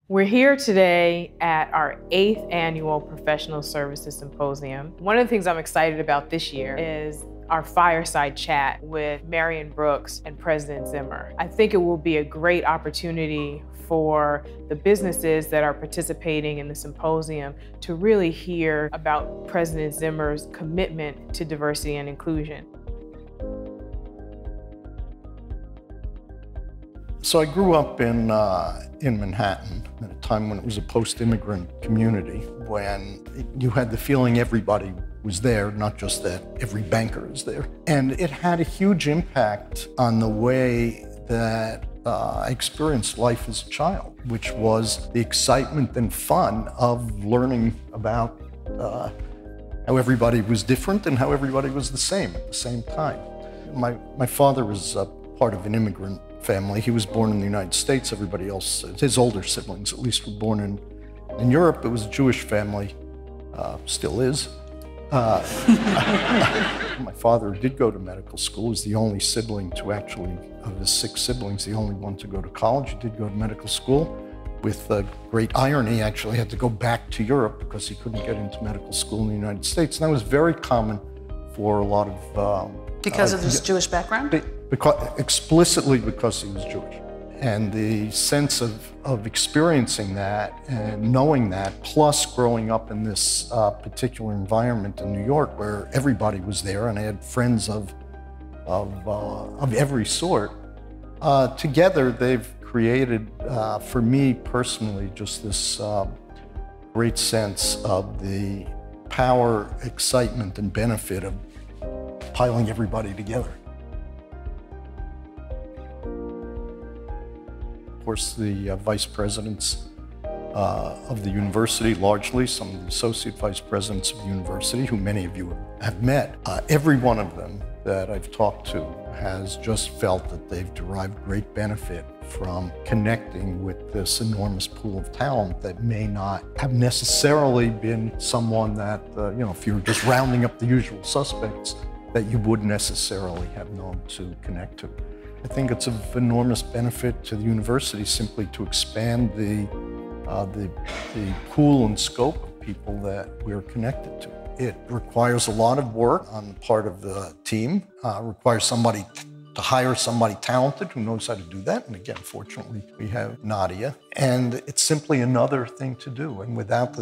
We're here today at our 8th annual Professional Services Symposium. One of the things I'm excited about this year is our fireside chat with Marion Brooks and President Zimmer. I think it will be a great opportunity for the businesses that are participating in the symposium to really hear about President Zimmer's commitment to diversity and inclusion. So I grew up in Manhattan at a time when it was a post-immigrant community, when you had the feeling everybody was there, not just that every banker is there. And it had a huge impact on the way that I experienced life as a child, which was the excitement and fun of learning about how everybody was different and how everybody was the same at the same time. My father was part of an immigrant family. He was born in the United States. Everybody else, his older siblings at least, were born in Europe. It was a Jewish family, still is. My father did go to medical school. He was the only sibling to actually, of his 6 siblings, the only one to go to college. He did go to medical school. With great irony, actually had to go back to Europe because he couldn't get into medical school in the United States. And that was very common for a lot of... because of his Jewish background? Explicitly because he was Jewish. And the sense of experiencing that and knowing that, plus growing up in this particular environment in New York where everybody was there and I had friends of every sort, together they've created, for me personally, just this great sense of the power, excitement, and benefit of piling everybody together. Of course, the vice presidents of the university, largely, some of the associate vice presidents of the university, who many of you have met, every one of them that I've talked to has just felt that they've derived great benefit from connecting with this enormous pool of talent that may not have necessarily been someone that, if you're just rounding up the usual suspects, that you would necessarily have known to connect to. I think it's of enormous benefit to the university simply to expand the pool and scope of people that we're connected to. It requires a lot of work on the part of the team. Requires somebody to hire somebody talented who knows how to do that. And again, fortunately, we have Nadia. And it's simply another thing to do. And without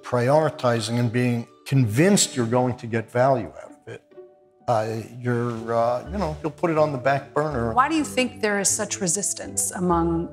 prioritizing and being convinced you're going to get value out of it, you'll put it on the back burner. Why do you think there is such resistance among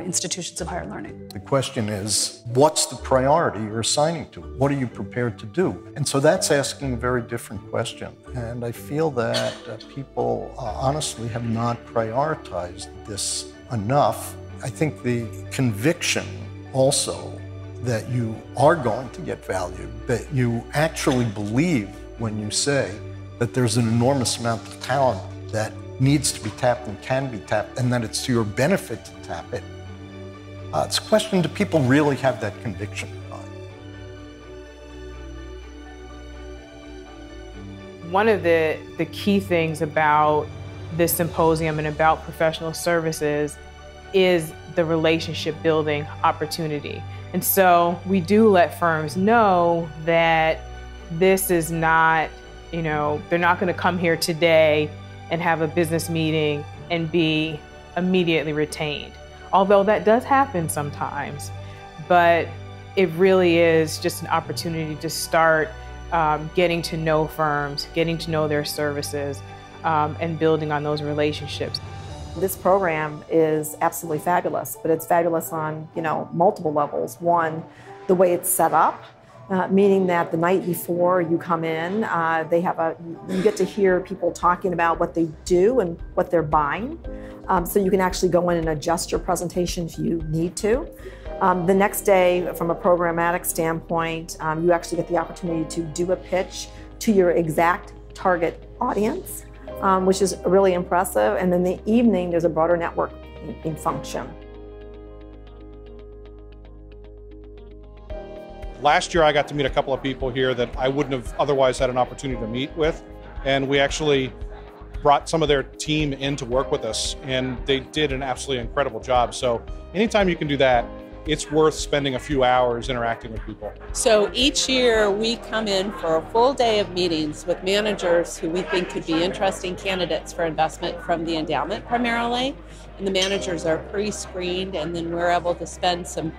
institutions of higher learning? The question is, what's the priority you're assigning to it? What are you prepared to do? And so that's asking a very different question. And I feel that people honestly have not prioritized this enough. I think the conviction also that you are going to get value, that you actually believe when you say that there's an enormous amount of talent that needs to be tapped and can be tapped, and that it's to your benefit to tap it. It's a question, do people really have that conviction or not? One of the key things about this symposium and about professional services is the relationship building opportunity. And so we do let firms know that this is not, they're not going to come here today and have a business meeting and be immediately retained. Although that does happen sometimes, but it really is just an opportunity to start getting to know firms, getting to know their services, and building on those relationships. This program is absolutely fabulous, but it's fabulous on, multiple levels. One, the way it's set up, meaning that the night before you come in, you get to hear people talking about what they do and what they're buying. So you can actually go in and adjust your presentation if you need to. The next day, from a programmatic standpoint, you actually get the opportunity to do a pitch to your exact target audience, which is really impressive. And then the evening, there's a broader networking function. Last year, I got to meet a couple of people here that I wouldn't have otherwise had an opportunity to meet with. And we actually brought some of their team in to work with us, and they did an absolutely incredible job. So anytime you can do that, it's worth spending a few hours interacting with people. So each year we come in for a full day of meetings with managers who we think could be interesting candidates for investment from the endowment primarily. And the managers are pre-screened, and then we're able to spend some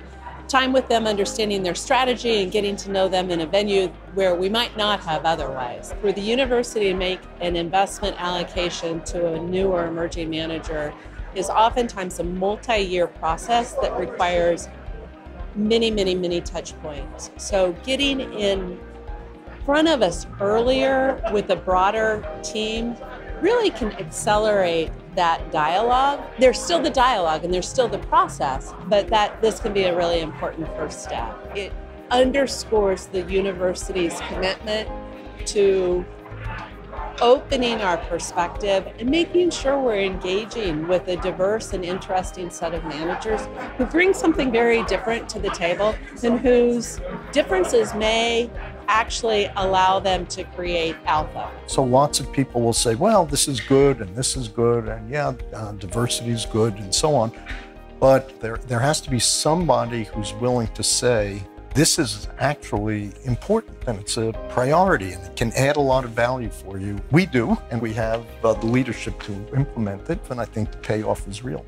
time with them understanding their strategy and getting to know them in a venue where we might not have otherwise. For the university to make an investment allocation to a new or emerging manager is oftentimes a multi-year process that requires many touch points. So getting in front of us earlier with a broader team really can accelerate that dialogue. There's still the dialogue and there's still the process, but this can be a really important first step. It underscores the university's commitment to opening our perspective and making sure we're engaging with a diverse and interesting set of managers who bring something very different to the table and whose differences may actually allow them to create alpha. So lots of people will say, well, this is good and this is good, and yeah, diversity is good and so on. But there has to be somebody who's willing to say, this is actually important and it's a priority and it can add a lot of value for you. We do, and we have the leadership to implement it, and I think the payoff is real.